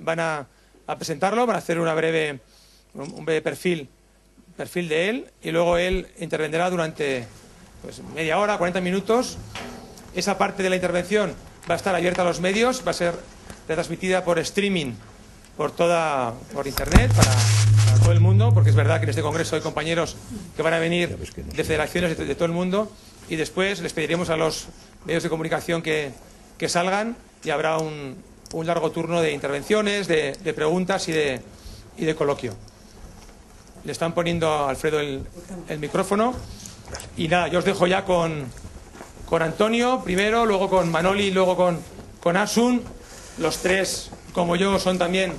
Van a presentarlo, van a hacer un breve perfil de él y luego él intervendrá durante media hora, 40 minutos. Esa parte de la intervención va a estar abierta a los medios, va a ser retransmitida por streaming por internet para todo el mundo, porque es verdad que en este congreso hay compañeros que van a venir de federaciones de todo el mundo, y después les pediremos a los medios de comunicación que salgan y habrá un largo turno de intervenciones, de preguntas y de coloquio. Le están poniendo a Alfredo el micrófono y nada, yo os dejo ya con Antonio primero, luego con Manoli y luego con Asun. Los tres, como yo, son también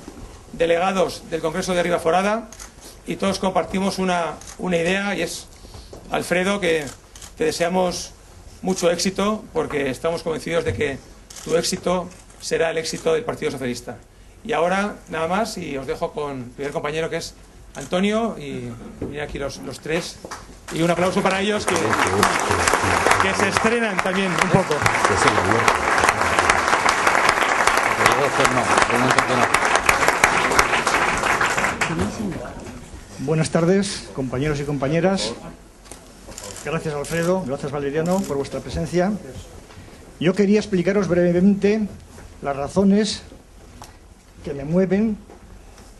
delegados del Congreso de Ribaforada y todos compartimos una idea, y es, Alfredo, que te deseamos mucho éxito, porque estamos convencidos de que tu éxito será el éxito del Partido Socialista. Y ahora, nada más, y os dejo con el primer compañero, que es Antonio, y vienen aquí los tres, y un aplauso para ellos que se estrenan también un poco. Buenas tardes, compañeros y compañeras. Gracias, Alfredo, gracias, Valeriano, por vuestra presencia. Yo quería explicaros brevemente las razones que me mueven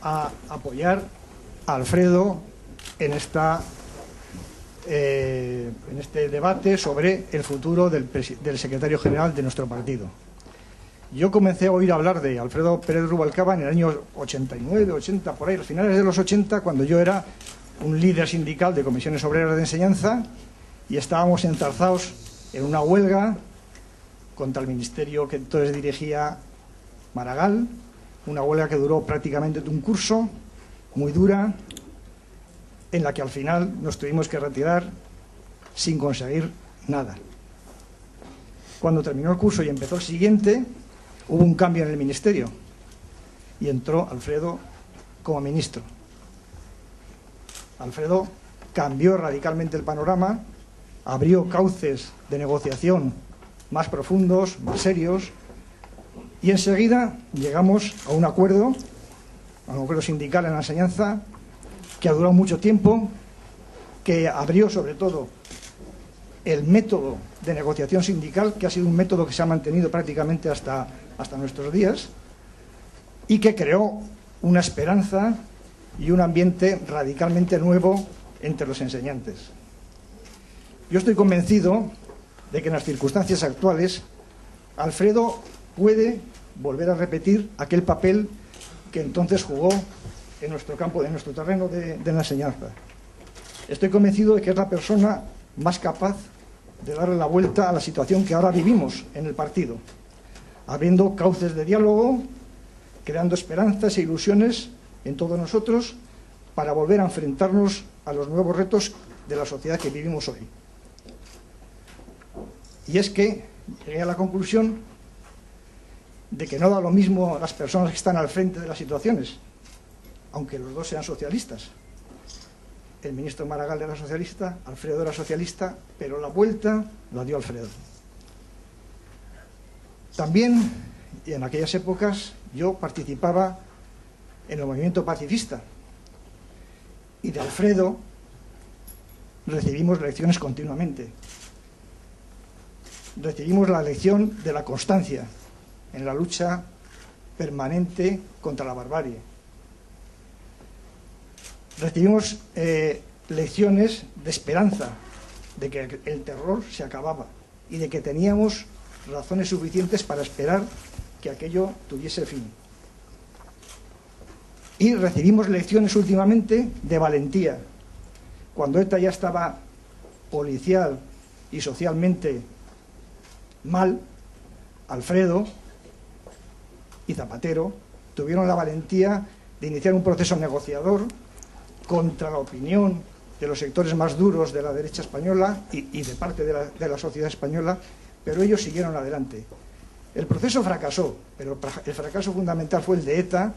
a apoyar a Alfredo en este debate sobre el futuro del secretario general de nuestro partido. Yo comencé a oír hablar de Alfredo Pérez Rubalcaba en el año 89, 80, por ahí, a finales de los 80, cuando yo era un líder sindical de comisiones obreras de enseñanza y estábamos enzarzados en una huelga contra el ministerio que entonces dirigía Maragall, una huelga que duró prácticamente un curso, muy dura, en la que al final nos tuvimos que retirar sin conseguir nada. Cuando terminó el curso y empezó el siguiente, hubo un cambio en el ministerio y entró Alfredo como ministro. Alfredo cambió radicalmente el panorama, abrió cauces de negociación más profundos, más serios, y enseguida llegamos a un acuerdo sindical en la enseñanza que ha durado mucho tiempo, que abrió sobre todo el método de negociación sindical, que ha sido un método que se ha mantenido prácticamente hasta nuestros días, y que creó una esperanza y un ambiente radicalmente nuevo entre los enseñantes. Yo estoy convencido de que en las circunstancias actuales Alfredo puede volver a repetir aquel papel que entonces jugó en nuestro campo, en nuestro terreno de la enseñanza. Estoy convencido de que es la persona más capaz de darle la vuelta a la situación que ahora vivimos en el partido, abriendo cauces de diálogo, creando esperanzas e ilusiones en todos nosotros para volver a enfrentarnos a los nuevos retos de la sociedad que vivimos hoy. Y es que llegué a la conclusión de que no da lo mismo las personas que están al frente de las situaciones, aunque los dos sean socialistas. El ministro Maragall era socialista, Alfredo era socialista, pero la vuelta la dio Alfredo. También, y en aquellas épocas, yo participaba en el movimiento pacifista, y de Alfredo recibimos lecciones continuamente. Recibimos la lección de la constancia en la lucha permanente contra la barbarie. Recibimos lecciones de esperanza, de que el terror se acababa y de que teníamos razones suficientes para esperar que aquello tuviese fin. Y recibimos lecciones últimamente de valentía. Cuando ETA ya estaba policial y socialmente mal, Alfredo y Zapatero tuvieron la valentía de iniciar un proceso negociador contra la opinión de los sectores más duros de la derecha española y de parte de la sociedad española, pero ellos siguieron adelante. El proceso fracasó, pero el fracaso fundamental fue el de ETA,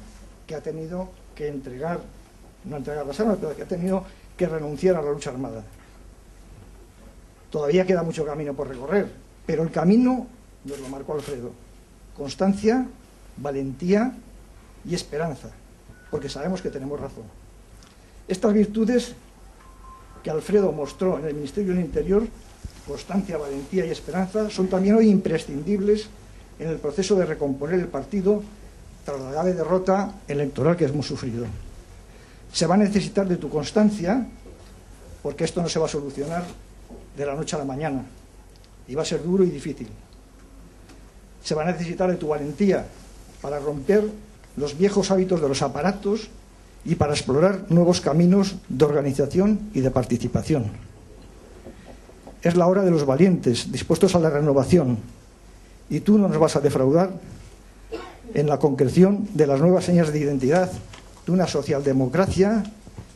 que ha tenido que no entregar las armas, pero que ha tenido que renunciar a la lucha armada. Todavía queda mucho camino por recorrer, pero el camino nos lo marcó Alfredo. Constancia, valentía y esperanza, porque sabemos que tenemos razón. Estas virtudes que Alfredo mostró en el Ministerio del Interior, constancia, valentía y esperanza, son también hoy imprescindibles en el proceso de recomponer el partido tras la grave derrota electoral que hemos sufrido. Se va a necesitar de tu constancia, porque esto no se va a solucionar de la noche a la mañana, y va a ser duro y difícil. Se va a necesitar de tu valentía para romper los viejos hábitos de los aparatos y para explorar nuevos caminos de organización y de participación. Es la hora de los valientes, dispuestos a la renovación, y tú no nos vas a defraudar en la concreción de las nuevas señas de identidad de una socialdemocracia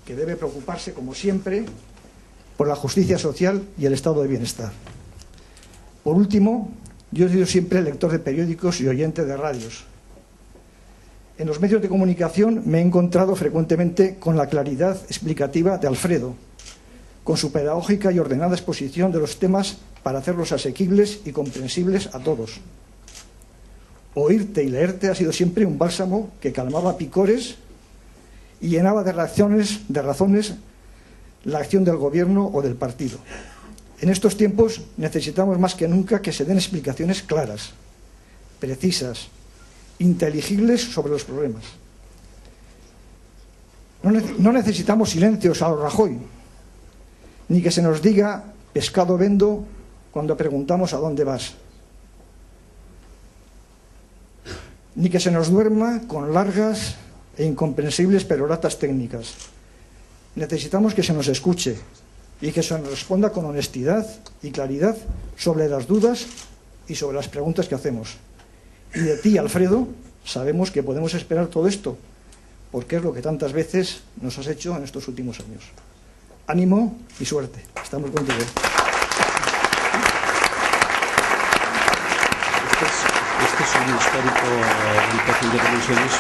que debe preocuparse, como siempre, por la justicia social y el estado de bienestar. Por último, yo he sido siempre lector de periódicos y oyente de radios. En los medios de comunicación me he encontrado frecuentemente con la claridad explicativa de Alfredo, con su pedagógica y ordenada exposición de los temas para hacerlos asequibles y comprensibles a todos. Oírte y leerte ha sido siempre un bálsamo que calmaba picores y llenaba de razones la acción del gobierno o del partido. En estos tiempos necesitamos más que nunca que se den explicaciones claras, precisas, inteligibles sobre los problemas. No necesitamos silencios a lo Rajoy, ni que se nos diga pescado vendo cuando preguntamos a dónde vas, ni que se nos duerma con largas e incomprensibles peroratas técnicas. Necesitamos que se nos escuche y que se nos responda con honestidad y claridad sobre las dudas y sobre las preguntas que hacemos. Y de ti, Alfredo, sabemos que podemos esperar todo esto, porque es lo que tantas veces nos has hecho en estos últimos años. Ánimo y suerte. Estamos contigo. Este es un histórico del perfil de dimensiones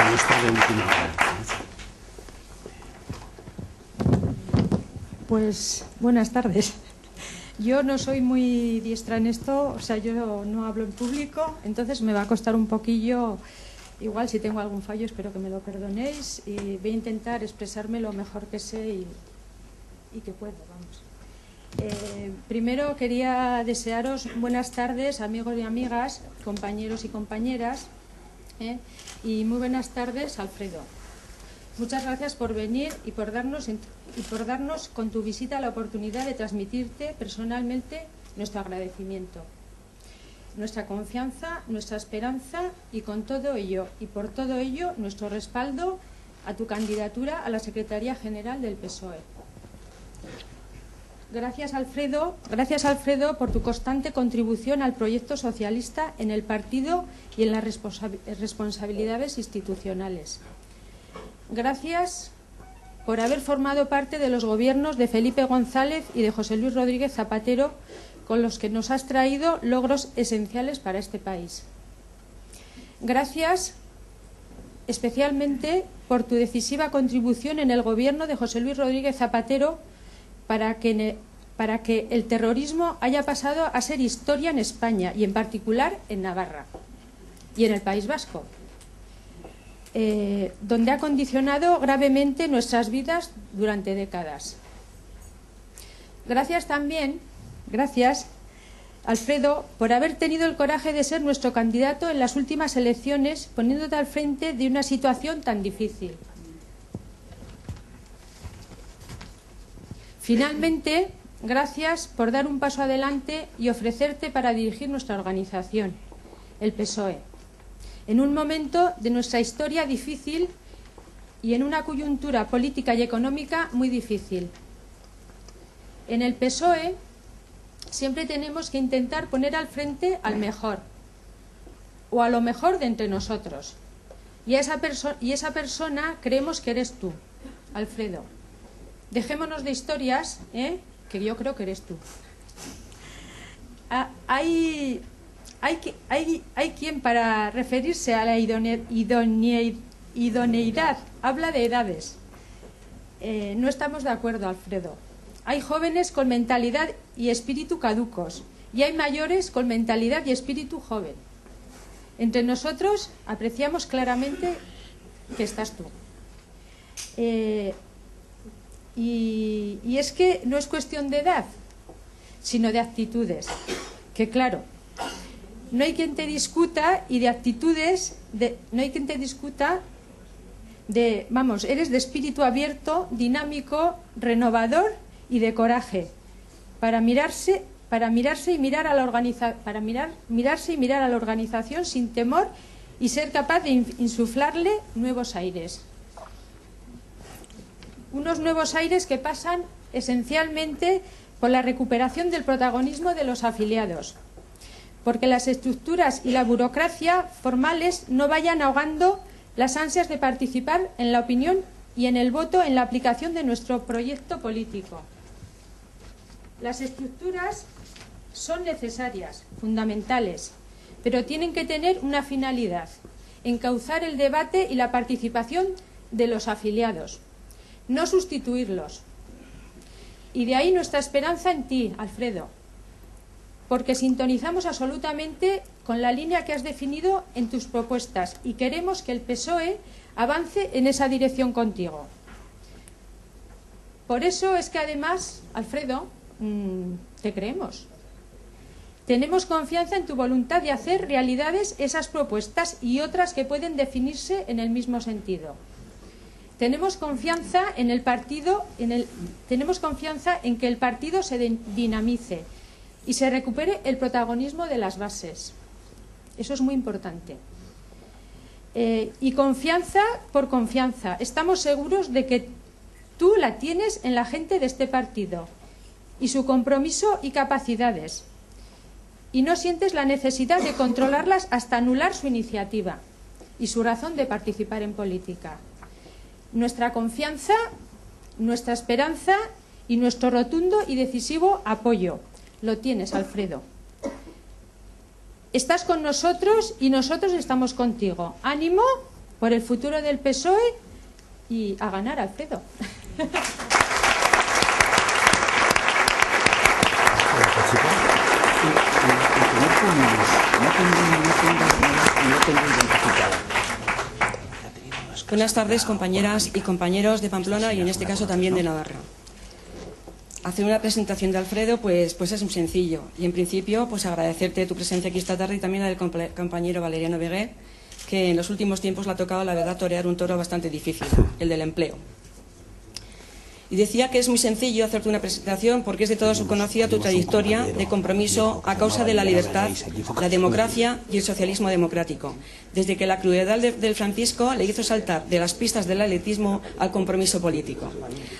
nuestro de última hora. Pues buenas tardes. Yo no soy muy diestra en esto, o sea, yo no hablo en público, entonces me va a costar un poquillo, igual si tengo algún fallo espero que me lo perdonéis, y voy a intentar expresarme lo mejor que sé y que puedo, vamos. Primero quería desearos buenas tardes, amigos y amigas, compañeros y compañeras, y muy buenas tardes, Alfredo. Muchas gracias por venir y por darnos con tu visita la oportunidad de transmitirte personalmente nuestro agradecimiento, nuestra confianza, nuestra esperanza y con todo ello y por todo ello nuestro respaldo a tu candidatura a la Secretaría General del PSOE. Gracias Alfredo, por tu constante contribución al proyecto socialista en el partido y en las responsabilidades institucionales. Gracias por haber formado parte de los gobiernos de Felipe González y de José Luis Rodríguez Zapatero, con los que nos has traído logros esenciales para este país. Gracias especialmente por tu decisiva contribución en el gobierno de José Luis Rodríguez Zapatero para que el terrorismo haya pasado a ser historia en España y en particular en Navarra y en el País Vasco, donde ha condicionado gravemente nuestras vidas durante décadas. Gracias también, Alfredo, por haber tenido el coraje de ser nuestro candidato en las últimas elecciones, poniéndote al frente de una situación tan difícil. Finalmente, gracias por dar un paso adelante y ofrecerte para dirigir nuestra organización, el PSOE, en un momento de nuestra historia difícil y en una coyuntura política y económica muy difícil. En el PSOE siempre tenemos que intentar poner al frente al mejor, o a lo mejor de entre nosotros. Y esa persona creemos que eres tú, Alfredo. Dejémonos de historias, que yo creo que eres tú. Hay quien, para referirse a la idoneidad, habla de edades. No estamos de acuerdo, Alfredo. Hay jóvenes con mentalidad y espíritu caducos, y hay mayores con mentalidad y espíritu joven. Entre nosotros apreciamos claramente que estás tú. Y es que no es cuestión de edad, sino de actitudes. Que claro, no hay quien te discuta y de actitudes, no hay quien te discuta vamos, eres de espíritu abierto, dinámico, renovador y de coraje para mirarse y mirar a la organización sin temor y ser capaz de insuflarle nuevos aires. Unos nuevos aires que pasan esencialmente por la recuperación del protagonismo de los afiliados, porque las estructuras y la burocracia formales no vayan ahogando las ansias de participar en la opinión y en el voto en la aplicación de nuestro proyecto político. Las estructuras son necesarias, fundamentales, pero tienen que tener una finalidad: encauzar el debate y la participación de los afiliados, no sustituirlos. Y de ahí nuestra esperanza en ti, Alfredo, porque sintonizamos absolutamente con la línea que has definido en tus propuestas y queremos que el PSOE avance en esa dirección contigo. Por eso es que además, Alfredo, te creemos. Tenemos confianza en tu voluntad de hacer realidades esas propuestas y otras que pueden definirse en el mismo sentido. Tenemos confianza en el partido, tenemos confianza en que el partido se dinamice y se recupere el protagonismo de las bases. Eso es muy importante. Y confianza por confianza. Estamos seguros de que tú la tienes en la gente de este partido y su compromiso y capacidades. Y no sientes la necesidad de controlarlas hasta anular su iniciativa y su razón de participar en política. Nuestra confianza, nuestra esperanza y nuestro rotundo y decisivo apoyo. Lo tienes, Alfredo. Estás con nosotros y nosotros estamos contigo. Ánimo por el futuro del PSOE y a ganar, Alfredo. Buenas tardes, compañeras y compañeros de Pamplona y en este caso también de Navarra. Hacer una presentación de Alfredo pues es muy sencillo y en principio pues agradecerte tu presencia aquí esta tarde y también la del compañero Valeriano Vegué, que en los últimos tiempos le ha tocado la verdad torear un toro bastante difícil, el del empleo. Y decía que es muy sencillo hacerte una presentación porque es de toda su conocida tu trayectoria de compromiso a causa de la libertad, la democracia y el socialismo democrático, desde que la crueldad del Francisco le hizo saltar de las pistas del atletismo al compromiso político,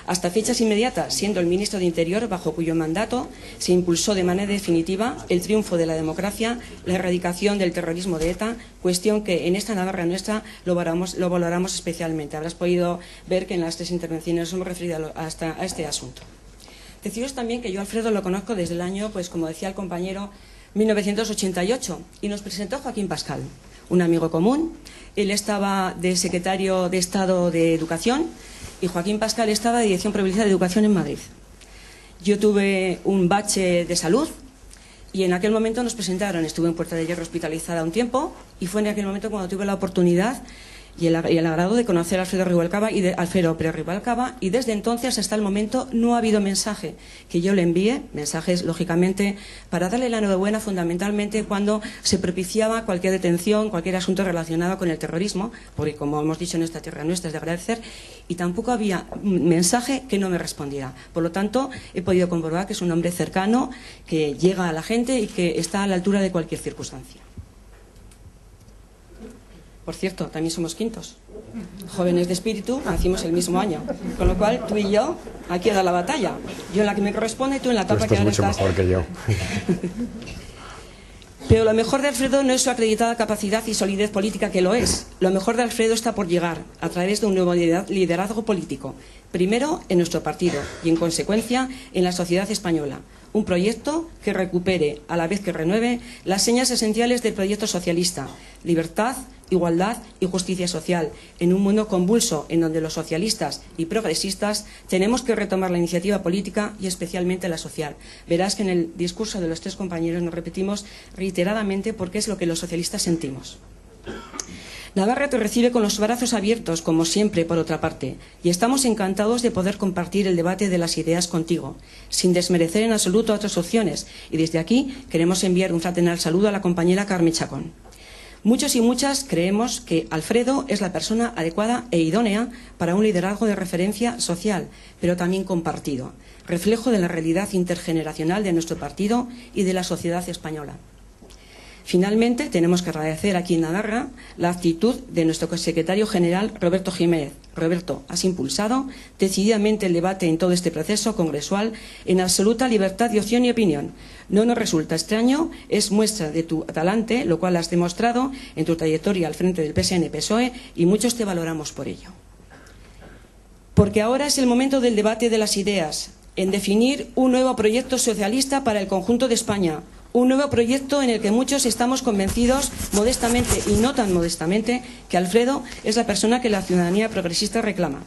hasta fechas inmediatas, siendo el ministro de Interior bajo cuyo mandato se impulsó de manera definitiva el triunfo de la democracia, la erradicación del terrorismo de ETA, cuestión que en esta Navarra nuestra lo valoramos especialmente. Habrás podido ver que en las tres intervenciones nos hemos referido a este asunto. Deciros también que yo a Alfredo lo conozco desde el año, pues como decía el compañero, 1988, y nos presentó Joaquín Pascal, un amigo común. Él estaba de secretario de Estado de Educación y Joaquín Pascal estaba de Dirección Provincial de Educación en Madrid. Yo tuve un bache de salud y en aquel momento nos presentaron, estuve en Puerta de Hierro hospitalizada un tiempo y fue en aquel momento cuando tuve la oportunidad y el agrado de conocer a Alfredo Pérez Rubalcaba, y desde entonces hasta el momento no ha habido mensaje que yo le envíe, mensajes lógicamente para darle la enhorabuena fundamentalmente cuando se propiciaba cualquier detención, cualquier asunto relacionado con el terrorismo, porque como hemos dicho en esta tierra nuestra es de agradecer, y tampoco había mensaje que no me respondiera. Por lo tanto, he podido comprobar que es un hombre cercano, que llega a la gente y que está a la altura de cualquier circunstancia. Por cierto, también somos quintos. Jóvenes de espíritu, nacimos el mismo año. Con lo cual, tú y yo, aquí a dar la batalla. Yo en la que me corresponde, tú en la etapa que ahora estás. Mucho mejor que yo. Pero lo mejor de Alfredo no es su acreditada capacidad y solidez política, que lo es. Lo mejor de Alfredo está por llegar, a través de un nuevo liderazgo político. Primero en nuestro partido y, en consecuencia, en la sociedad española. Un proyecto que recupere, a la vez que renueve, las señas esenciales del proyecto socialista: libertad, igualdad y justicia social, en un mundo convulso en donde los socialistas y progresistas tenemos que retomar la iniciativa política y especialmente la social. Verás que en el discurso de los tres compañeros nos repetimos reiteradamente porque es lo que los socialistas sentimos. Navarra te recibe con los brazos abiertos, como siempre, por otra parte, y estamos encantados de poder compartir el debate de las ideas contigo, sin desmerecer en absoluto otras opciones, y desde aquí queremos enviar un fraternal saludo a la compañera Carmen Chacón. Muchos y muchas creemos que Alfredo es la persona adecuada e idónea para un liderazgo de referencia social, pero también compartido, reflejo de la realidad intergeneracional de nuestro partido y de la sociedad española. Finalmente, tenemos que agradecer aquí en Navarra la actitud de nuestro secretario general, Roberto Jiménez. Roberto, has impulsado decididamente el debate en todo este proceso congresual en absoluta libertad de opción y opinión. No nos resulta extraño, es muestra de tu talante, lo cual has demostrado en tu trayectoria al frente del PSN-PSOE y muchos te valoramos por ello. Porque ahora es el momento del debate de las ideas, en definir un nuevo proyecto socialista para el conjunto de España. Un nuevo proyecto en el que muchos estamos convencidos, modestamente y no tan modestamente, que Alfredo es la persona que la ciudadanía progresista reclama.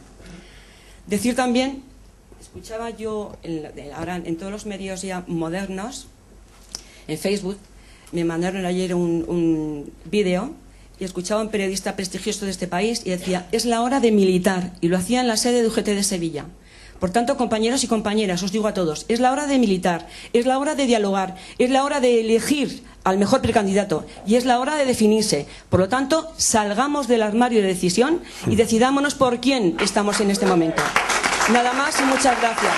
Decir también, escuchaba yo ahora en todos los medios ya modernos, en Facebook, me mandaron ayer un vídeo y escuchaba a un periodista prestigioso de este país y decía, es la hora de militar, y lo hacía en la sede de UGT de Sevilla. Por tanto, compañeros y compañeras, os digo a todos, es la hora de militar, es la hora de dialogar, es la hora de elegir al mejor precandidato y es la hora de definirse. Por lo tanto, salgamos del armario de decisión y decidámonos por quién estamos en este momento. Nada más y muchas gracias.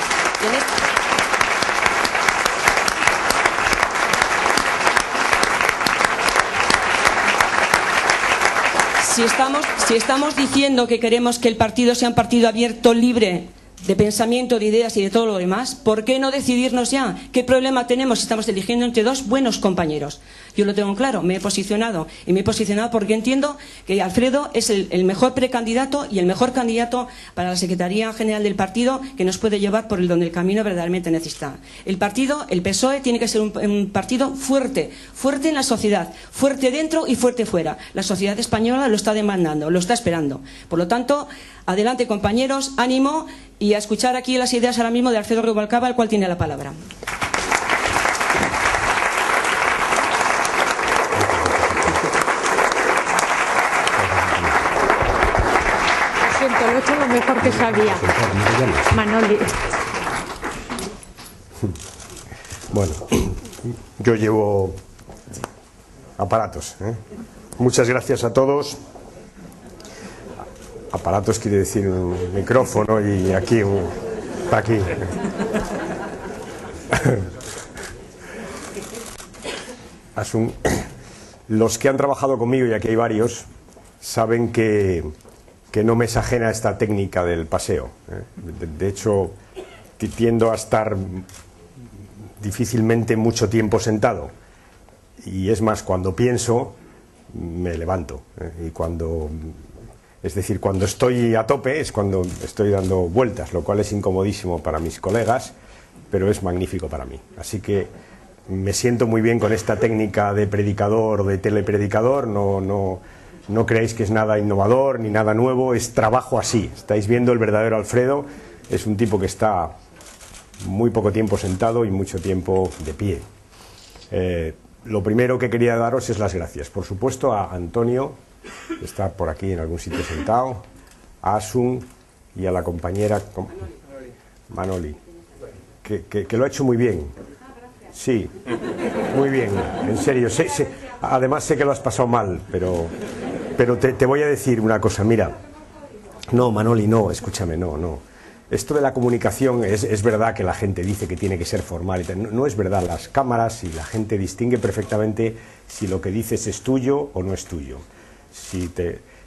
Si estamos diciendo que queremos que el partido sea un partido abierto, libre, de pensamiento, de ideas y de todo lo demás, ¿por qué no decidirnos ya? ¿Qué problema tenemos si estamos eligiendo entre dos buenos compañeros? Yo lo tengo claro, me he posicionado y me he posicionado porque entiendo que Alfredo es el mejor precandidato y el mejor candidato para la Secretaría General del partido que nos puede llevar por donde el camino verdaderamente necesita. El partido, el PSOE, tiene que ser un partido fuerte, fuerte en la sociedad, fuerte dentro y fuerte fuera. La sociedad española lo está demandando, lo está esperando. Por lo tanto, adelante compañeros, ánimo y a escuchar aquí las ideas ahora mismo de Alfredo Rubalcaba, el cual tiene la palabra. Lo siento, lo he hecho lo mejor que sabía. Manoli. Bueno, yo llevo aparatos, ¿eh? Muchas gracias a todos. Aparatos quiere decir un micrófono y aquí aquí. Los que han trabajado conmigo, y aquí hay varios, saben que no me es ajena esta técnica del paseo, ¿eh? De hecho, tiendo a estar difícilmente mucho tiempo sentado. Y es más, cuando pienso, me levanto, ¿eh? Y cuando estoy a tope es cuando estoy dando vueltas, lo cual es incomodísimo para mis colegas, pero es magnífico para mí. Así que me siento muy bien con esta técnica de predicador, de telepredicador. No creáis que es nada innovador ni nada nuevo, es trabajo así. Estáis viendo el verdadero Alfredo, es un tipo que está muy poco tiempo sentado y mucho tiempo de pie. Lo primero que quería daros es las gracias, por supuesto, a Antonio, que está por aquí en algún sitio sentado, a Asun y a la compañera Manoli, que lo ha hecho muy bien. Sí, muy bien, en serio. Además sé que lo has pasado mal, pero te voy a decir una cosa, mira. No, Manoli, no, escúchame, no. Esto de la comunicación es verdad que la gente dice que tiene que ser formal y tal. No es verdad, las cámaras y la gente distingue perfectamente si lo que dices es tuyo o no es tuyo.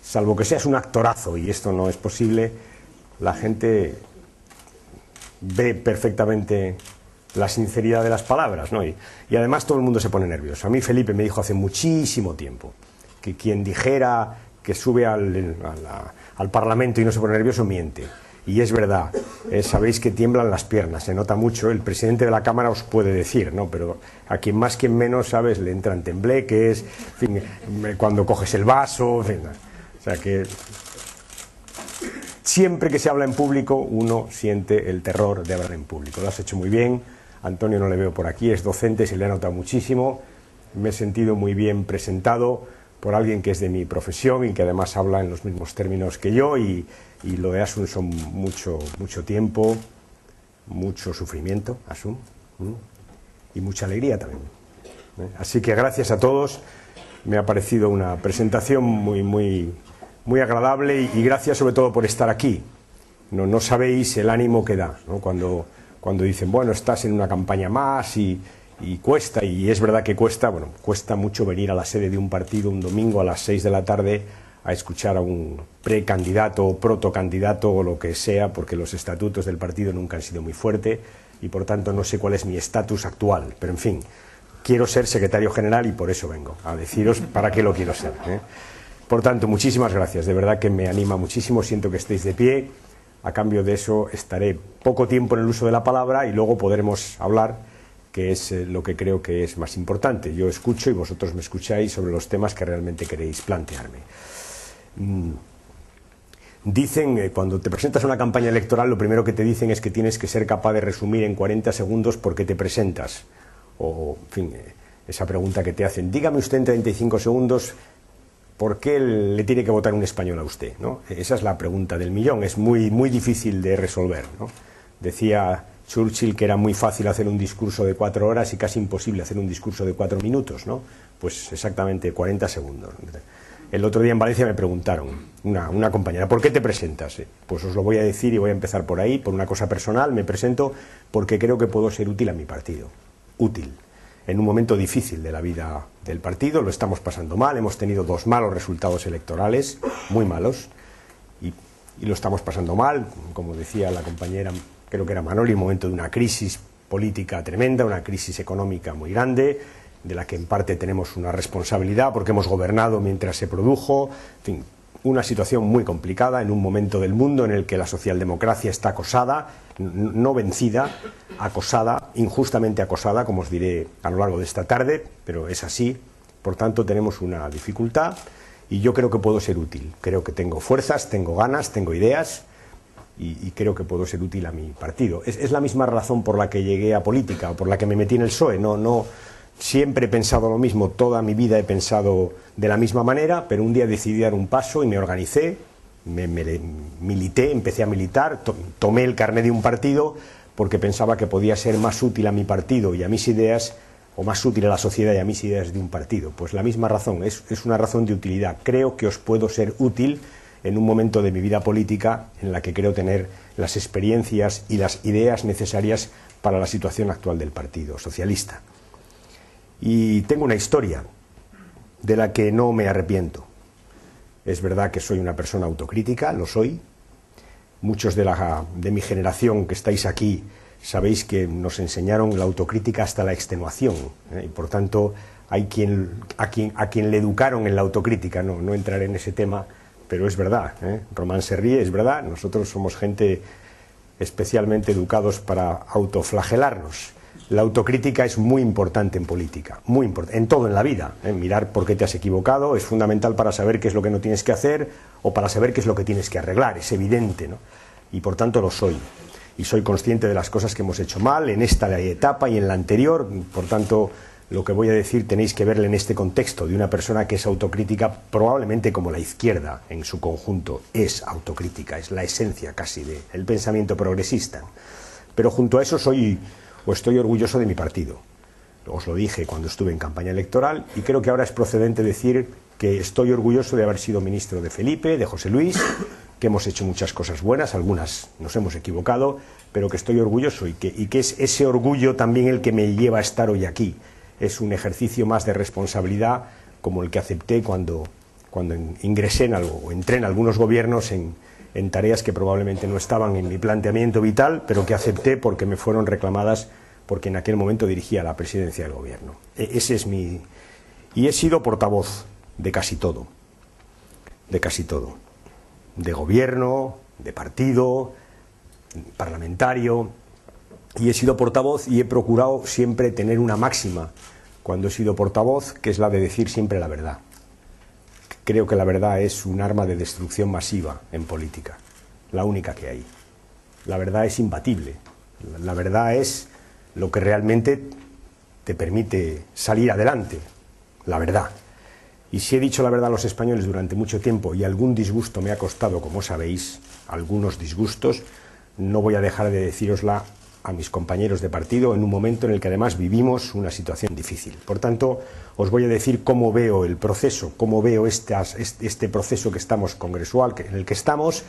Salvo que seas un actorazo, y esto no es posible, la gente ve perfectamente la sinceridad de las palabras, ¿no? Y además todo el mundo se pone nervioso. A mí Felipe me dijo hace muchísimo tiempo que quien dijera que sube al Parlamento y no se pone nervioso miente. Y es verdad, sabéis que tiemblan las piernas, se nota mucho. El presidente de la Cámara os puede decir, ¿no? Pero a quien más, quien menos, ¿sabes? Le entran tembleques, en fin, cuando coges el vaso, en fin, o sea que siempre que se habla en público uno siente el terror de hablar en público. Lo has hecho muy bien. Antonio no le veo por aquí, es docente, se le ha notado muchísimo. Me he sentido muy bien presentado, por alguien que es de mi profesión y que además habla en los mismos términos que yo, y lo de Asun son mucho tiempo, mucho sufrimiento, Asun, y mucha alegría también. Así que gracias a todos, me ha parecido una presentación muy agradable, y gracias sobre todo por estar aquí. No sabéis el ánimo que da, ¿no? Cuando dicen, bueno, estás en una campaña más y cuesta, y es verdad que cuesta, bueno, cuesta mucho venir a la sede de un partido un domingo a las 6 de la tarde a escuchar a un precandidato o protocandidato o lo que sea, porque los estatutos del partido nunca han sido muy fuertes y por tanto no sé cuál es mi estatus actual, pero en fin, quiero ser secretario general y por eso vengo a deciros para qué lo quiero ser, ¿eh? Por tanto, muchísimas gracias, de verdad que me anima muchísimo, siento que estéis de pie. A cambio de eso estaré poco tiempo en el uso de la palabra y luego podremos hablar, que es lo que creo que es más importante. Yo escucho y vosotros me escucháis sobre los temas que realmente queréis plantearme. Dicen, cuando te presentas a una campaña electoral, lo primero que te dicen es que tienes que ser capaz de resumir en 40 segundos por qué te presentas. O, en fin, esa pregunta que te hacen, dígame usted en 35 segundos por qué le tiene que votar un español a usted, ¿no? Esa es la pregunta del millón, es muy difícil de resolver, ¿no? Decía Churchill que era muy fácil hacer un discurso de 4 horas y casi imposible hacer un discurso de 4 minutos, ¿no? Pues exactamente 40 segundos. El otro día en Valencia me preguntaron, una compañera, ¿por qué te presentas? Pues os lo voy a decir y voy a empezar por ahí, por una cosa personal. Me presento porque creo que puedo ser útil a mi partido. Útil. En un momento difícil de la vida del partido, lo estamos pasando mal, hemos tenido 2 malos resultados electorales, muy malos, y lo estamos pasando mal, como decía la compañera, creo que era Manoli, en un momento de una crisis política tremenda, una crisis económica muy grande, de la que en parte tenemos una responsabilidad porque hemos gobernado mientras se produjo, en fin, una situación muy complicada en un momento del mundo en el que la socialdemocracia está acosada, no vencida, acosada, injustamente acosada, como os diré a lo largo de esta tarde, pero es así. Por tanto, tenemos una dificultad y yo creo que puedo ser útil. Creo que tengo fuerzas, tengo ganas, tengo ideas y creo que puedo ser útil a mi partido. Es la misma razón por la que llegué a política, o por la que me metí en el PSOE. No, siempre he pensado lo mismo, toda mi vida he pensado de la misma manera, pero un día decidí dar un paso y me organicé, me milité, empecé a militar, tomé el carné de un partido porque pensaba que podía ser más útil a mi partido y a mis ideas, o más útil a la sociedad y a mis ideas de un partido. Pues la misma razón, es una razón de utilidad. Creo que os puedo ser útil en un momento de mi vida política en la que creo tener las experiencias y las ideas necesarias para la situación actual del Partido Socialista. Y tengo una historia de la que no me arrepiento. Es verdad que soy una persona autocrítica, lo soy. Muchos de mi generación que estáis aquí sabéis que nos enseñaron la autocrítica hasta la extenuación, y por tanto hay a quien le educaron en la autocrítica. No entraré en ese tema, pero es verdad, Román se ríe, es verdad, nosotros somos gente especialmente educados para autoflagelarnos. La autocrítica es muy importante en política, muy importante, en todo en la vida. Mirar por qué te has equivocado es fundamental para saber qué es lo que no tienes que hacer o para saber qué es lo que tienes que arreglar, es evidente, ¿no? Y por tanto lo soy. Y soy consciente de las cosas que hemos hecho mal en esta etapa y en la anterior. Por tanto, lo que voy a decir tenéis que verle en este contexto de una persona que es autocrítica, probablemente como la izquierda en su conjunto es autocrítica, es la esencia casi del pensamiento progresista. Pero junto a eso estoy orgulloso de mi partido. Os lo dije cuando estuve en campaña electoral y creo que ahora es procedente decir que estoy orgulloso de haber sido ministro de Felipe, de José Luis, que hemos hecho muchas cosas buenas, algunas nos hemos equivocado, pero que estoy orgulloso y que es ese orgullo también el que me lleva a estar hoy aquí. Es un ejercicio más de responsabilidad como el que acepté cuando ingresé o entré en algunos gobiernos en tareas que probablemente no estaban en mi planteamiento vital, pero que acepté porque me fueron reclamadas porque en aquel momento dirigía la presidencia del gobierno. Ese es mi... Y he sido portavoz de casi todo, de gobierno, de partido, parlamentario, y he sido portavoz y he procurado siempre tener una máxima cuando he sido portavoz, que es la de decir siempre la verdad. Creo que la verdad es un arma de destrucción masiva en política, la única que hay. La verdad es imbatible, la verdad es lo que realmente te permite salir adelante, la verdad. Y si he dicho la verdad a los españoles durante mucho tiempo y algún disgusto me ha costado, como sabéis, algunos disgustos, no voy a dejar de decírosla a mis compañeros de partido en un momento en el que además vivimos una situación difícil. Por tanto, os voy a decir cómo veo el proceso, cómo veo este proceso que estamos congresual, en el que estamos,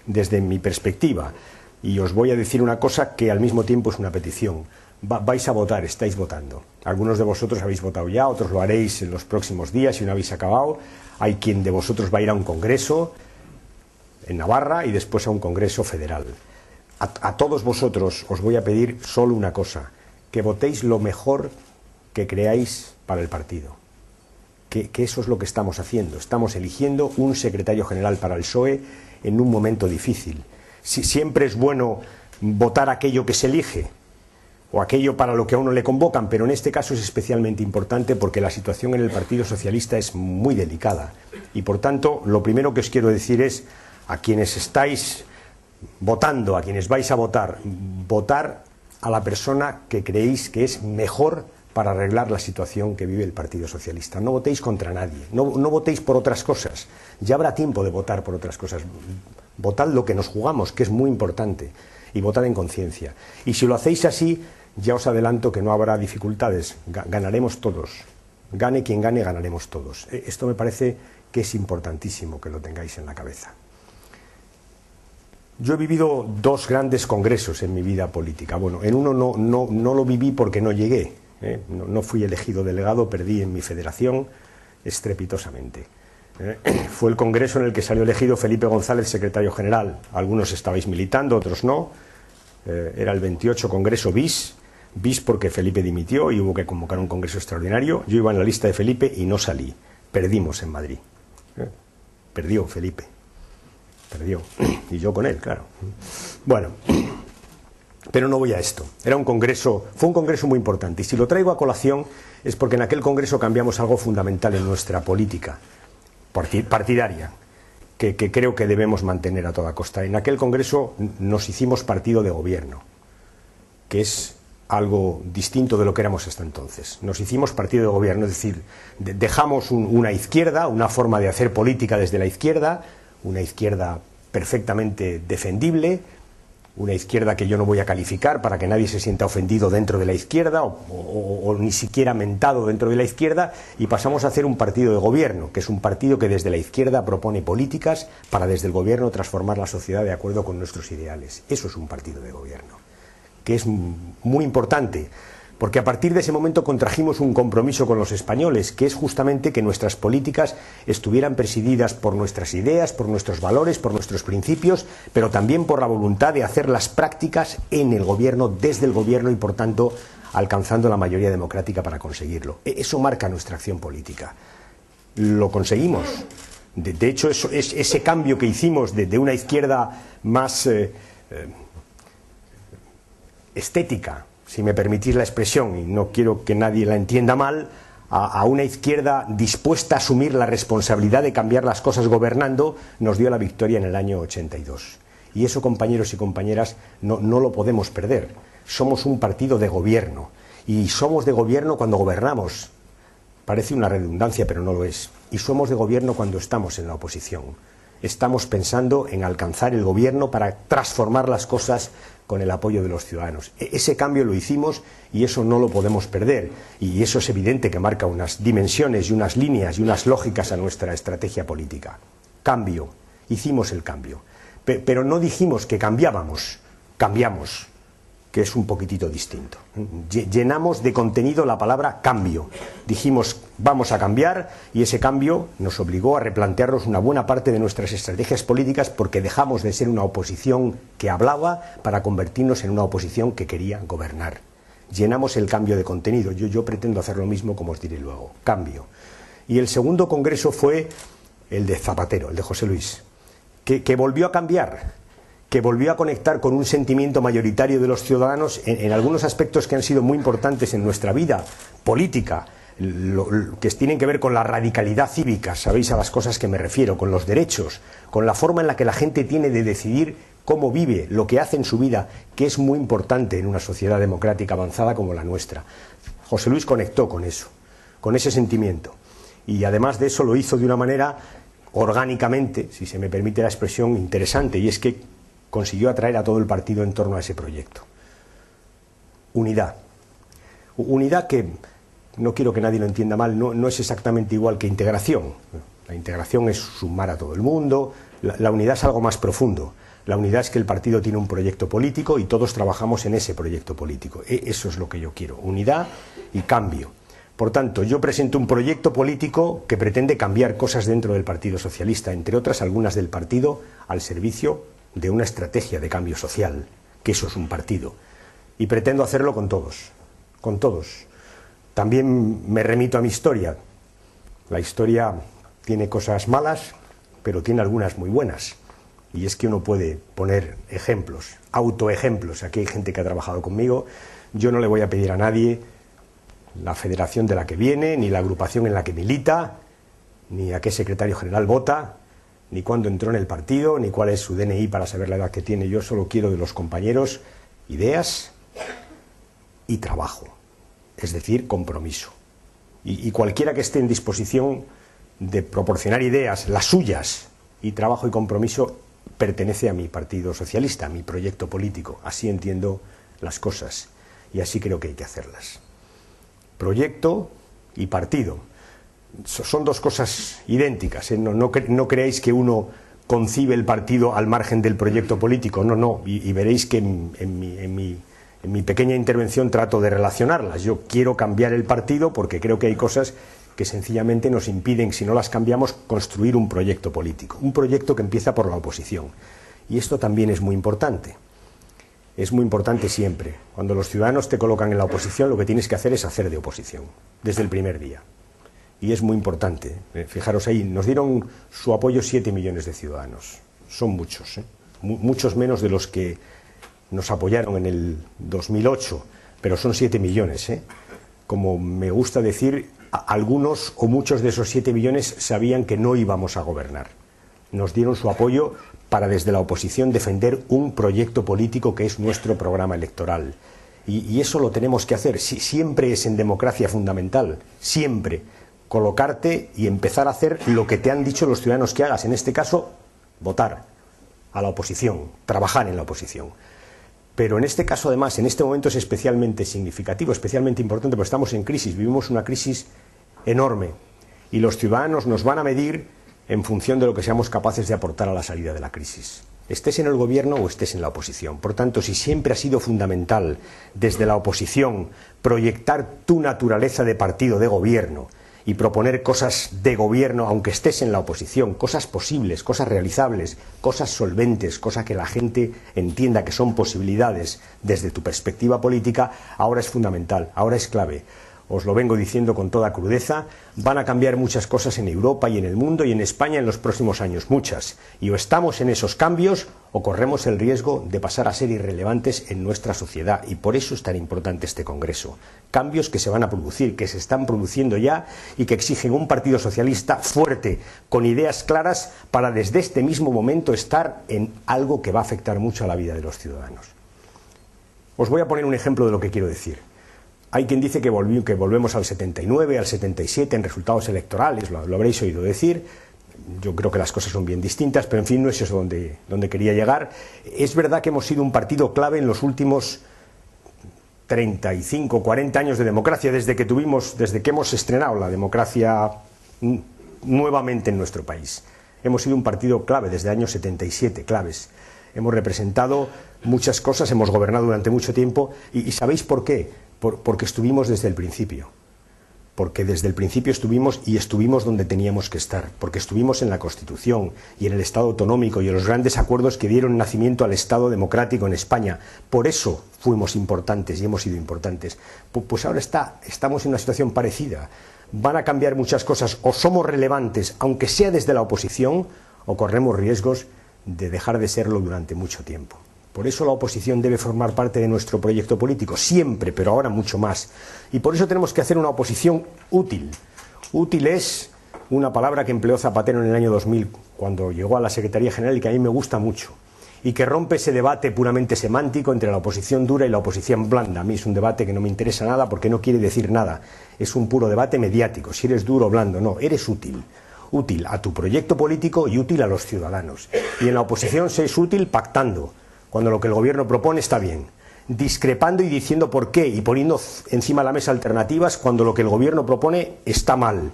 desde mi perspectiva. Y os voy a decir una cosa que al mismo tiempo es una petición. Vais a votar, estáis votando. Algunos de vosotros habéis votado ya, otros lo haréis en los próximos días y no habéis acabado. Hay quien de vosotros va a ir a un congreso en Navarra y después a un congreso federal. A todos vosotros os voy a pedir solo una cosa, que votéis lo mejor que creáis para el partido. Que eso es lo que estamos haciendo. Estamos eligiendo un secretario general para el PSOE en un momento difícil. Siempre es bueno votar aquello que se elige o aquello para lo que a uno le convocan, pero en este caso es especialmente importante porque la situación en el Partido Socialista es muy delicada. Y por tanto, lo primero que os quiero decir es, a quienes estáis votando, a quienes vais a votar, votar a la persona que creéis que es mejor para arreglar la situación que vive el Partido Socialista. No votéis contra nadie, no votéis por otras cosas. Ya habrá tiempo de votar por otras cosas. Votad lo que nos jugamos, que es muy importante, y votad en conciencia. Y si lo hacéis así, ya os adelanto que no habrá dificultades. Ganaremos todos. Gane quien gane, ganaremos todos. Esto me parece que es importantísimo que lo tengáis en la cabeza. Yo he vivido dos grandes congresos en mi vida política. Bueno, en uno no lo viví porque no llegué. No fui elegido delegado, perdí en mi federación estrepitosamente. Fue el congreso en el que salió elegido Felipe González, secretario general. Algunos estabais militando, otros no. Era el 28 Congreso bis porque Felipe dimitió y hubo que convocar un congreso extraordinario. Yo iba en la lista de Felipe y no salí. Perdimos en Madrid. Perdió Felipe. Perdió. Y yo con él, claro. Bueno, pero no voy a esto. Fue un congreso muy importante. Y si lo traigo a colación es porque en aquel congreso cambiamos algo fundamental en nuestra política partidaria, que creo que debemos mantener a toda costa. En aquel congreso nos hicimos partido de gobierno, que es algo distinto de lo que éramos hasta entonces. Nos hicimos partido de gobierno, es decir, dejamos una izquierda, una forma de hacer política desde la izquierda, una izquierda perfectamente defendible, una izquierda que yo no voy a calificar para que nadie se sienta ofendido dentro de la izquierda o ni siquiera mentado dentro de la izquierda, y pasamos a hacer un partido de gobierno, que es un partido que desde la izquierda propone políticas para desde el gobierno transformar la sociedad de acuerdo con nuestros ideales. Eso es un partido de gobierno, que es muy importante, porque a partir de ese momento contrajimos un compromiso con los españoles, que es justamente que nuestras políticas estuvieran presididas por nuestras ideas, por nuestros valores, por nuestros principios, pero también por la voluntad de hacer las prácticas en el gobierno, desde el gobierno, y por tanto alcanzando la mayoría democrática para conseguirlo. Eso marca nuestra acción política. Lo conseguimos. De hecho, ese cambio que hicimos de una izquierda más estética, si me permitís la expresión, y no quiero que nadie la entienda mal, a una izquierda dispuesta a asumir la responsabilidad de cambiar las cosas gobernando, nos dio la victoria en el año 82. Y eso, compañeros y compañeras, no lo podemos perder. Somos un partido de gobierno, y somos de gobierno cuando gobernamos. Parece una redundancia, pero no lo es. Y somos de gobierno cuando estamos en la oposición. Estamos pensando en alcanzar el gobierno para transformar las cosas con el apoyo de los ciudadanos. Ese cambio lo hicimos y eso no lo podemos perder. Y eso es evidente que marca unas dimensiones y unas líneas y unas lógicas a nuestra estrategia política. Cambio. Hicimos el cambio. Pero no dijimos que cambiábamos. Cambiamos, que es un poquitito distinto. Llenamos de contenido la palabra cambio. Dijimos, vamos a cambiar, y ese cambio nos obligó a replantearnos una buena parte de nuestras estrategias políticas, porque dejamos de ser una oposición que hablaba para convertirnos en una oposición que quería gobernar. Llenamos el cambio de contenido. Yo pretendo hacer lo mismo, como os diré luego. Cambio. Y el segundo congreso fue el de Zapatero, el de José Luis, que volvió a cambiar, que volvió a conectar con un sentimiento mayoritario de los ciudadanos en algunos aspectos que han sido muy importantes en nuestra vida política, que tienen que ver con la radicalidad cívica, sabéis a las cosas que me refiero, con los derechos, con la forma en la que la gente tiene de decidir cómo vive, lo que hace en su vida, que es muy importante en una sociedad democrática avanzada como la nuestra. José Luis conectó con eso, con ese sentimiento. y además de eso lo hizo de una manera orgánicamente, si se me permite la expresión, interesante, y es que consiguió atraer a todo el partido en torno a ese proyecto. Unidad. Unidad que, no quiero que nadie lo entienda mal, no es exactamente igual que integración. La integración es sumar a todo el mundo, la unidad es algo más profundo. La unidad es que el partido tiene un proyecto político y todos trabajamos en ese proyecto político. Eso es lo que yo quiero, unidad y cambio. Por tanto, yo presento un proyecto político que pretende cambiar cosas dentro del Partido Socialista, entre otras algunas del partido, al servicio de una estrategia de cambio social, que eso es un partido. Y pretendo hacerlo con todos, con todos. También me remito a mi historia. La historia tiene cosas malas, pero tiene algunas muy buenas. Y es que uno puede poner ejemplos, autoejemplos. Aquí hay gente que ha trabajado conmigo. Yo no le voy a pedir a nadie la federación de la que viene, ni la agrupación en la que milita, ni a qué secretario general vota, ni cuándo entró en el partido, ni cuál es su DNI para saber la edad que tiene. Yo solo quiero de los compañeros ideas y trabajo, es decir, compromiso. Y cualquiera que esté en disposición de proporcionar ideas, las suyas, y trabajo y compromiso, pertenece a mi Partido Socialista, a mi proyecto político. Así entiendo las cosas y así creo que hay que hacerlas. Proyecto y partido son dos cosas idénticas, ¿eh? No creáis que uno concibe el partido al margen del proyecto político, no, y veréis que en mi pequeña intervención trato de relacionarlas. Yo quiero cambiar el partido porque creo que hay cosas que sencillamente nos impiden, si no las cambiamos, construir un proyecto político, un proyecto que empieza por la oposición. Y esto también es muy importante. Es muy importante siempre. Cuando los ciudadanos te colocan en la oposición, lo que tienes que hacer es hacer de oposición, desde el primer día. Y es muy importante. Fijaros ahí, nos dieron su apoyo 7 millones de ciudadanos. Son muchos, muchos menos de los que nos apoyaron en el 2008, pero son 7 millones. Como me gusta decir, algunos o muchos de esos 7 millones sabían que no íbamos a gobernar. Nos dieron su apoyo para desde la oposición defender un proyecto político que es nuestro programa electoral. Y eso lo tenemos que hacer. Siempre es en democracia fundamental, siempre, colocarte y empezar a hacer lo que te han dicho los ciudadanos que hagas. En este caso, votar a la oposición, trabajar en la oposición. Pero en este caso, además, en este momento es especialmente significativo, especialmente importante, porque estamos en crisis, vivimos una crisis enorme y los ciudadanos nos van a medir en función de lo que seamos capaces de aportar a la salida de la crisis. Estés en el gobierno o estés en la oposición. Por tanto, si siempre ha sido fundamental desde la oposición proyectar tu naturaleza de partido de gobierno y proponer cosas de gobierno, aunque estés en la oposición, cosas posibles, cosas realizables, cosas solventes, cosas que la gente entienda que son posibilidades desde tu perspectiva política, ahora es fundamental, ahora es clave. Os lo vengo diciendo con toda crudeza, van a cambiar muchas cosas en Europa y en el mundo y en España en los próximos años, muchas. Y o estamos en esos cambios o corremos el riesgo de pasar a ser irrelevantes en nuestra sociedad. Y por eso es tan importante este Congreso. Cambios que se van a producir, que se están produciendo ya y que exigen un Partido Socialista fuerte, con ideas claras, para desde este mismo momento estar en algo que va a afectar mucho a la vida de los ciudadanos. Os voy a poner un ejemplo de lo que quiero decir. Hay quien dice que volvemos al 79, al 77 en resultados electorales, lo habréis oído decir. Yo creo que las cosas son bien distintas, pero en fin, no es eso donde quería llegar. Es verdad que hemos sido un partido clave en los últimos 35, 40 años de democracia, desde que hemos estrenado la democracia nuevamente en nuestro país. Hemos sido un partido clave desde el año 77, claves. Hemos representado muchas cosas, hemos gobernado durante mucho tiempo. ¿Y sabéis por qué? Porque estuvimos desde el principio. Porque desde el principio estuvimos donde teníamos que estar. Porque estuvimos en la Constitución y en el Estado autonómico y en los grandes acuerdos que dieron nacimiento al Estado democrático en España. Por eso fuimos importantes y hemos sido importantes. Pues ahora estamos en una situación parecida. Van a cambiar muchas cosas. O somos relevantes, aunque sea desde la oposición, o corremos riesgos de dejar de serlo durante mucho tiempo. Por eso la oposición debe formar parte de nuestro proyecto político, siempre, pero ahora mucho más. Y por eso tenemos que hacer una oposición útil. Útil es una palabra que empleó Zapatero en el año 2000, cuando llegó a la Secretaría General y que a mí me gusta mucho. y que rompe ese debate puramente semántico entre la oposición dura y la oposición blanda. A mí es un debate que no me interesa nada porque no quiere decir nada, es un puro debate mediático, si eres duro o blando, no, eres útil a tu proyecto político y útil a los ciudadanos. Y en la oposición se es útil pactando, cuando lo que el gobierno propone está bien, discrepando y diciendo por qué y poniendo encima de la mesa alternativas cuando lo que el gobierno propone está mal,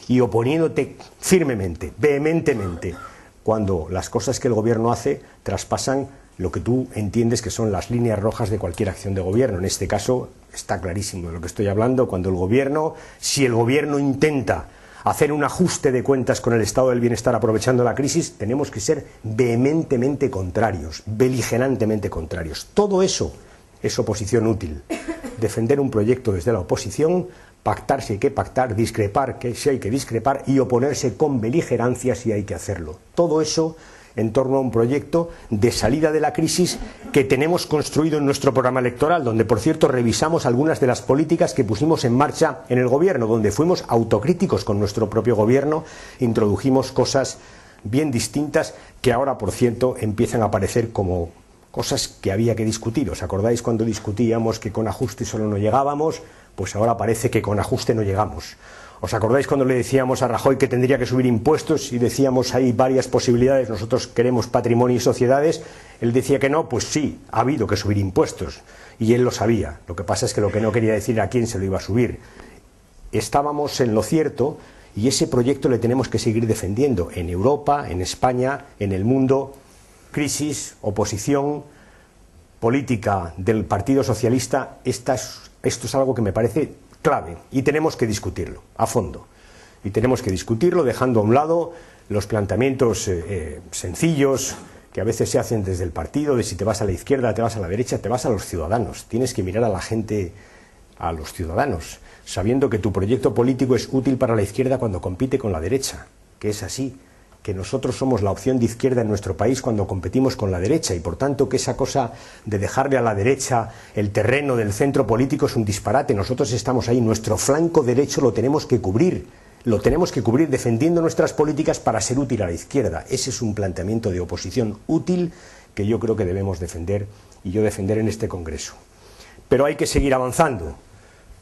y oponiéndote firmemente, vehementemente, cuando las cosas que el gobierno hace traspasan lo que tú entiendes que son las líneas rojas de cualquier acción de gobierno. En este caso está clarísimo de lo que estoy hablando, cuando el gobierno, si el gobierno intenta hacer un ajuste de cuentas con el estado del bienestar aprovechando la crisis, tenemos que ser vehementemente contrarios, beligerantemente contrarios. Todo eso es oposición útil. Defender un proyecto desde la oposición, pactar si hay que pactar, discrepar si hay que discrepar y oponerse con beligerancia si hay que hacerlo. Todo eso en torno a un proyecto de salida de la crisis que tenemos construido en nuestro programa electoral, donde, por cierto, revisamos algunas de las políticas que pusimos en marcha en el gobierno, donde fuimos autocríticos con nuestro propio gobierno, introdujimos cosas bien distintas que ahora, por cierto, empiezan a aparecer como cosas que había que discutir. ¿Os acordáis cuando discutíamos que con ajuste solo no llegábamos? Pues ahora parece que con ajuste no llegamos. ¿Os acordáis cuando le decíamos a Rajoy que tendría que subir impuestos y decíamos hay varias posibilidades, nosotros queremos patrimonio y sociedades? Él decía que no, pues sí, ha habido que subir impuestos y él lo sabía. Lo que pasa es que lo que no quería decir a quién se lo iba a subir. Estábamos en lo cierto y ese proyecto le tenemos que seguir defendiendo en Europa, en España, en el mundo. Crisis, oposición, política del Partido Socialista, esto es algo que me parece clave y tenemos que discutirlo a fondo. Y tenemos que discutirlo dejando a un lado los planteamientos sencillos que a veces se hacen desde el partido, de si te vas a la izquierda, te vas a la derecha, te vas a los ciudadanos. Tienes que mirar a la gente, a los ciudadanos, sabiendo que tu proyecto político es útil para la izquierda cuando compite con la derecha, que es así, que nosotros somos la opción de izquierda en nuestro país cuando competimos con la derecha y por tanto que esa cosa de dejarle a la derecha el terreno del centro político es un disparate. Nosotros estamos ahí, nuestro flanco derecho lo tenemos que cubrir defendiendo nuestras políticas para ser útil a la izquierda. Ese es un planteamiento de oposición útil que yo creo que debemos defender y yo defender en este Congreso. Pero hay que seguir avanzando,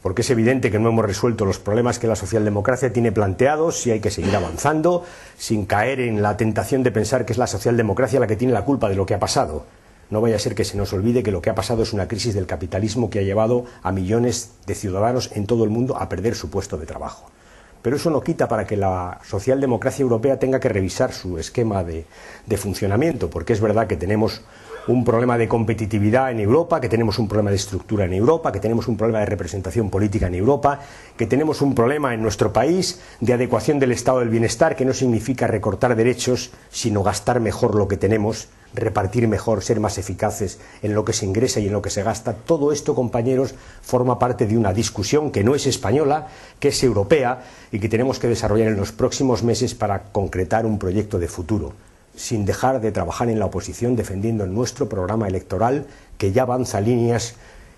porque es evidente que no hemos resuelto los problemas que la socialdemocracia tiene planteados y hay que seguir avanzando sin caer en la tentación de pensar que es la socialdemocracia la que tiene la culpa de lo que ha pasado. No vaya a ser que se nos olvide que lo que ha pasado es una crisis del capitalismo que ha llevado a millones de ciudadanos en todo el mundo a perder su puesto de trabajo. Pero eso no quita para que la socialdemocracia europea tenga que revisar su esquema de funcionamiento, porque es verdad que tenemos un problema de competitividad en Europa, que tenemos un problema de estructura en Europa, que tenemos un problema de representación política en Europa, que tenemos un problema en nuestro país de adecuación del estado del bienestar, que no significa recortar derechos, sino gastar mejor lo que tenemos, repartir mejor, ser más eficaces en lo que se ingresa y en lo que se gasta. Todo esto, compañeros, forma parte de una discusión que no es española, que es europea y que tenemos que desarrollar en los próximos meses para concretar un proyecto de futuro, sin dejar de trabajar en la oposición defendiendo nuestro programa electoral que ya avanza líneas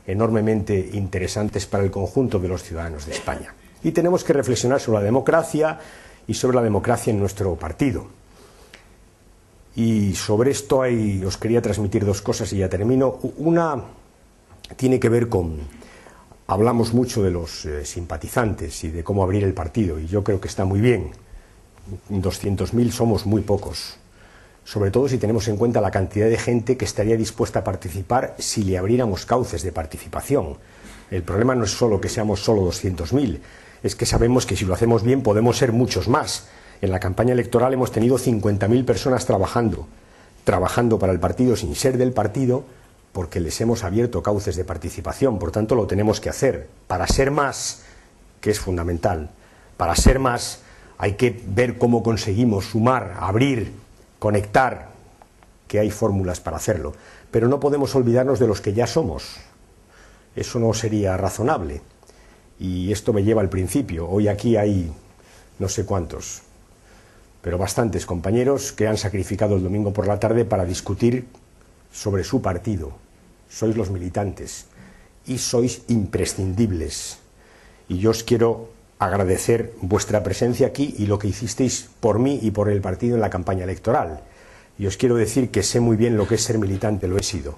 enormemente interesantes para el conjunto de los ciudadanos de España. Y tenemos que reflexionar sobre la democracia y sobre la democracia en nuestro partido. Y sobre esto os quería transmitir dos cosas y ya termino. Una tiene que ver con, hablamos mucho de los simpatizantes y de cómo abrir el partido y yo creo que está muy bien. 200.000 somos muy pocos. Sobre todo si tenemos en cuenta la cantidad de gente que estaría dispuesta a participar si le abriéramos cauces de participación. El problema no es solo que seamos solo 200.000, es que sabemos que si lo hacemos bien podemos ser muchos más. En la campaña electoral hemos tenido 50.000 personas trabajando para el partido sin ser del partido, porque les hemos abierto cauces de participación. Por tanto, lo tenemos que hacer. Para ser más, que es fundamental, para ser más hay que ver cómo conseguimos sumar, abrir, conectar, que hay fórmulas para hacerlo, pero no podemos olvidarnos de los que ya somos. Eso no sería razonable. Y esto me lleva al principio. Hoy aquí hay no sé cuántos, pero bastantes compañeros que han sacrificado el domingo por la tarde para discutir sobre su partido. Sois los militantes y sois imprescindibles. Y yo os quiero agradecer vuestra presencia aquí y lo que hicisteis por mí y por el partido en la campaña electoral, y os quiero decir que sé muy bien lo que es ser militante, lo he sido,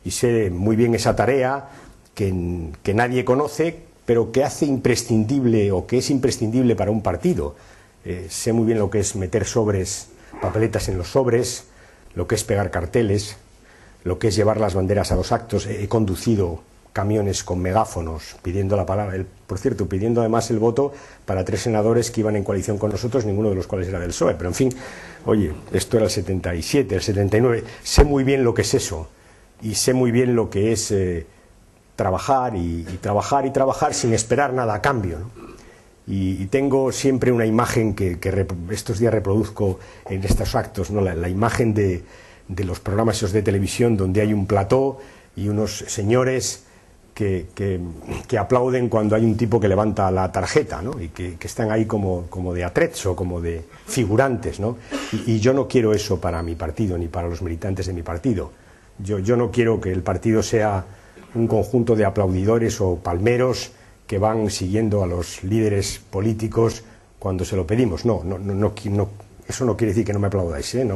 y sé muy bien esa tarea que nadie conoce, pero que hace imprescindible, o que es imprescindible para un partido. Sé muy bien lo que es meter sobres, papeletas en los sobres, lo que es pegar carteles, lo que es llevar las banderas a los actos. He conducido camiones con megáfonos pidiendo la palabra, por cierto, pidiendo además el voto para 3 senadores que iban en coalición con nosotros, ninguno de los cuales era del PSOE, pero en fin, oye, esto era el 77, el 79, sé muy bien lo que es eso, y sé muy bien lo que es trabajar y trabajar sin esperar nada a cambio, ¿no? Y tengo siempre una imagen que estos días reproduzco en estos actos, ¿no? La imagen de los programas esos de televisión donde hay un plató y unos señores que aplauden cuando hay un tipo que levanta la tarjeta, ¿no? Y que están ahí como de atrezzo, como de figurantes, ¿no? Y yo no quiero eso para mi partido ni para los militantes de mi partido. Yo no quiero que el partido sea un conjunto de aplaudidores o palmeros que van siguiendo a los líderes políticos cuando se lo pedimos. No, eso no quiere decir que no me aplaudáis, ¿eh?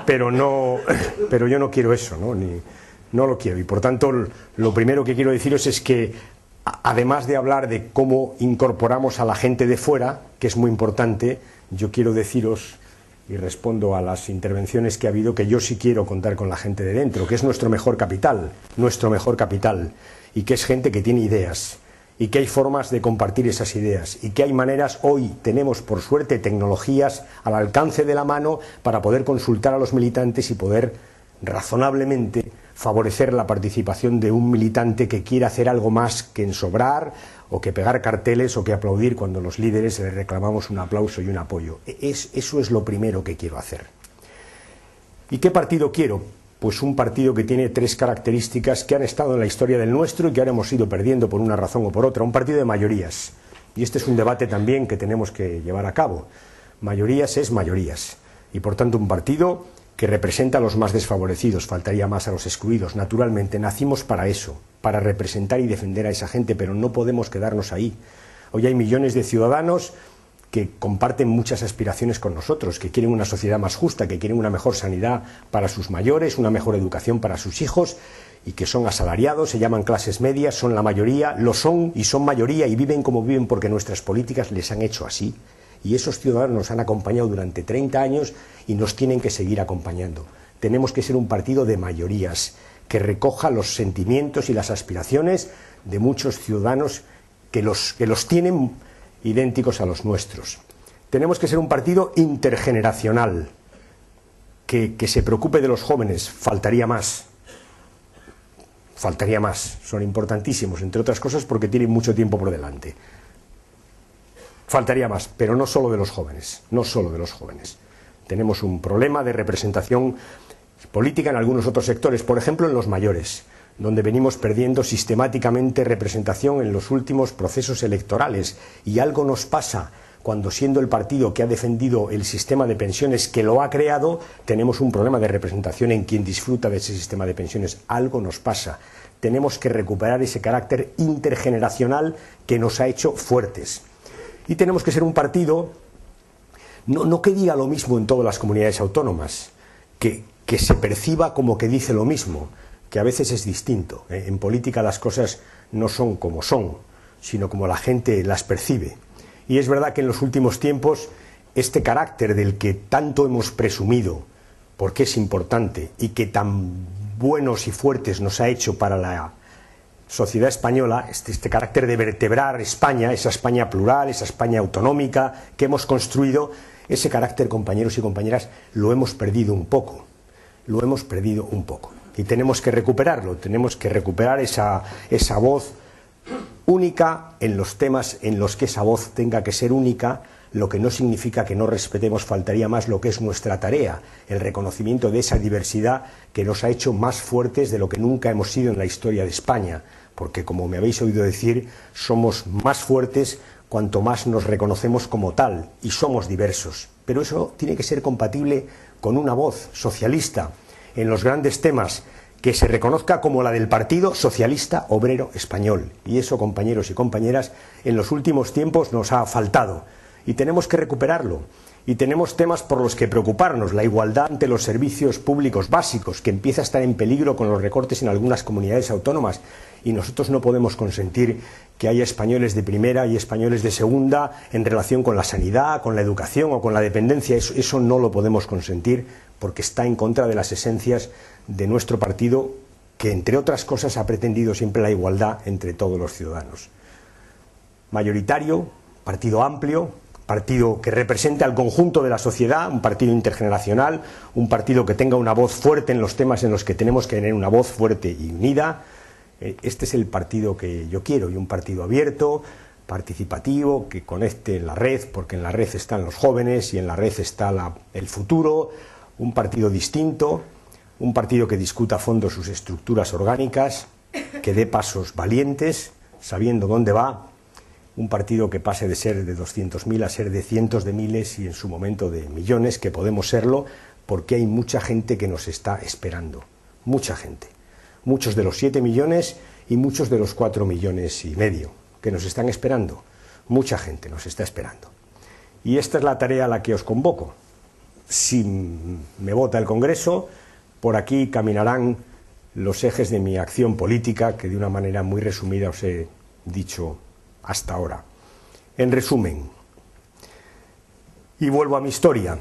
Pero yo no quiero eso, ¿no? No lo quiero. Y por tanto, lo primero que quiero deciros es que, además de hablar de cómo incorporamos a la gente de fuera, que es muy importante, yo quiero deciros, y respondo a las intervenciones que ha habido, que yo sí quiero contar con la gente de dentro, que es nuestro mejor capital, y que es gente que tiene ideas, y que hay formas de compartir esas ideas, y que hay maneras, hoy tenemos por suerte tecnologías al alcance de la mano para poder consultar a los militantes y poder razonablemente favorecer la participación de un militante que quiera hacer algo más que ensobrar o que pegar carteles o que aplaudir cuando los líderes le reclamamos un aplauso y un apoyo. Eso es lo primero que quiero hacer. ¿Y qué partido quiero? Pues un partido que tiene 3 características que han estado en la historia del nuestro y que ahora hemos ido perdiendo por una razón o por otra. Un partido de mayorías. Y este es un debate también que tenemos que llevar a cabo. Mayorías es mayorías. Y por tanto un partido que representa a los más desfavorecidos, faltaría más a los excluidos. Naturalmente, nacimos para eso, para representar y defender a esa gente, pero no podemos quedarnos ahí. Hoy hay millones de ciudadanos que comparten muchas aspiraciones con nosotros, que quieren una sociedad más justa, que quieren una mejor sanidad para sus mayores, una mejor educación para sus hijos, y que son asalariados, se llaman clases medias, son la mayoría, lo son y son mayoría y viven como viven porque nuestras políticas les han hecho así. Y esos ciudadanos nos han acompañado durante 30 años y nos tienen que seguir acompañando. Tenemos que ser un partido de mayorías, que recoja los sentimientos y las aspiraciones de muchos ciudadanos que los tienen idénticos a los nuestros. Tenemos que ser un partido intergeneracional, que se preocupe de los jóvenes, faltaría más, son importantísimos, entre otras cosas porque tienen mucho tiempo por delante. Faltaría más, pero no solo de los jóvenes, Tenemos un problema de representación política en algunos otros sectores, por ejemplo en los mayores, donde venimos perdiendo sistemáticamente representación en los últimos procesos electorales, y algo nos pasa cuando, siendo el partido que ha defendido el sistema de pensiones, que lo ha creado, tenemos un problema de representación en quien disfruta de ese sistema de pensiones. Algo nos pasa. Tenemos que recuperar ese carácter intergeneracional que nos ha hecho fuertes. Y tenemos que ser un partido, no que diga lo mismo en todas las comunidades autónomas, que se perciba como que dice lo mismo, que a veces es distinto. En política las cosas no son como son, sino como la gente las percibe. Y es verdad que en los últimos tiempos este carácter del que tanto hemos presumido, porque es importante, y que tan buenos y fuertes nos ha hecho para la sociedad española, este carácter de vertebrar España, esa España plural, esa España autonómica que hemos construido, ese carácter, compañeros y compañeras, lo hemos perdido un poco. Y tenemos que recuperarlo, tenemos que recuperar esa voz única en los temas en los que esa voz tenga que ser única, lo que no significa que no respetemos, faltaría más, lo que es nuestra tarea, el reconocimiento de esa diversidad que nos ha hecho más fuertes de lo que nunca hemos sido en la historia de España, porque, como me habéis oído decir, somos más fuertes cuanto más nos reconocemos como tal, y somos diversos. Pero eso tiene que ser compatible con una voz socialista en los grandes temas, que se reconozca como la del Partido Socialista Obrero Español. Y eso, compañeros y compañeras, en los últimos tiempos nos ha faltado. Y tenemos que recuperarlo. y tenemos temas por los que preocuparnos. La igualdad ante los servicios públicos básicos, que empieza a estar en peligro con los recortes en algunas comunidades autónomas, y nosotros no podemos consentir que haya españoles de primera y españoles de segunda en relación con la sanidad, con la educación o con la dependencia. Eso no lo podemos consentir, porque está en contra de las esencias de nuestro partido, que entre otras cosas ha pretendido siempre la igualdad entre todos los ciudadanos. Mayoritario, partido amplio, partido que represente al conjunto de la sociedad, un partido intergeneracional, un partido que tenga una voz fuerte en los temas en los que tenemos que tener una voz fuerte y unida. Este es el partido que yo quiero, y un partido abierto, participativo, que conecte la red, porque en la red están los jóvenes y en la red está el futuro, un partido distinto, un partido que discuta a fondo sus estructuras orgánicas, que dé pasos valientes, sabiendo dónde va, un partido que pase de ser de 200.000 a ser de cientos de miles y en su momento de millones, que podemos serlo, porque hay mucha gente que nos está esperando, mucha gente, muchos de los 7 millones y muchos de los 4,5 millones que nos están esperando, mucha gente nos está esperando. Y esta es la tarea a la que os convoco. Si me vota el Congreso, por aquí caminarán los ejes de mi acción política, que de una manera muy resumida os he dicho hasta ahora. En resumen, y vuelvo a mi historia,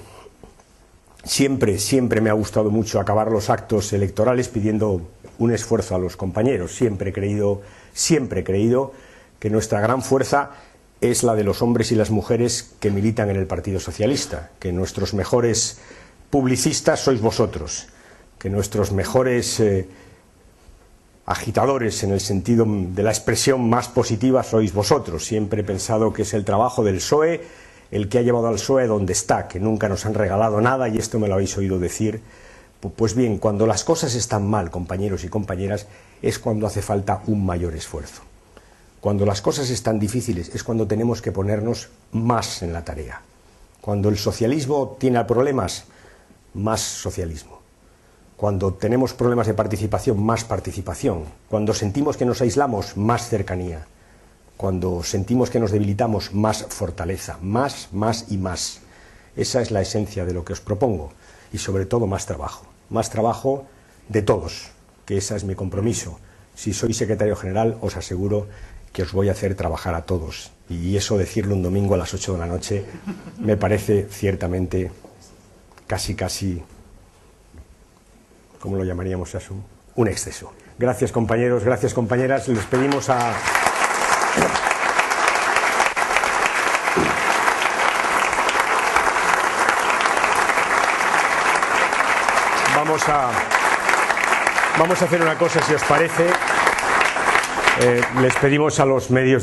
siempre me ha gustado mucho acabar los actos electorales pidiendo un esfuerzo a los compañeros. Siempre he creído que nuestra gran fuerza es la de los hombres y las mujeres que militan en el Partido Socialista, que nuestros mejores publicistas sois vosotros, que nuestros mejores agitadores, en el sentido de la expresión más positiva, sois vosotros. Siempre he pensado que es el trabajo del PSOE el que ha llevado al PSOE donde está, que nunca nos han regalado nada, y esto me lo habéis oído decir. Pues bien, cuando las cosas están mal, compañeros y compañeras, es cuando hace falta un mayor esfuerzo. Cuando las cosas están difíciles es cuando tenemos que ponernos más en la tarea. Cuando el socialismo tiene problemas, más socialismo. Cuando tenemos problemas de participación, más participación. Cuando sentimos que nos aislamos, más cercanía. Cuando sentimos que nos debilitamos, más fortaleza. Más y más. Esa es la esencia de lo que os propongo. Y sobre todo más trabajo. Más trabajo de todos, que ese es mi compromiso. Si soy secretario general, os aseguro que os voy a hacer trabajar a todos. Y eso, decirlo un domingo a las 8 de la noche, me parece ciertamente casi, ¿cómo lo llamaríamos, Asu? Un exceso. Gracias, compañeros, gracias, compañeras. Les pedimos a... Vamos a hacer una cosa, si os parece. Les pedimos a los medios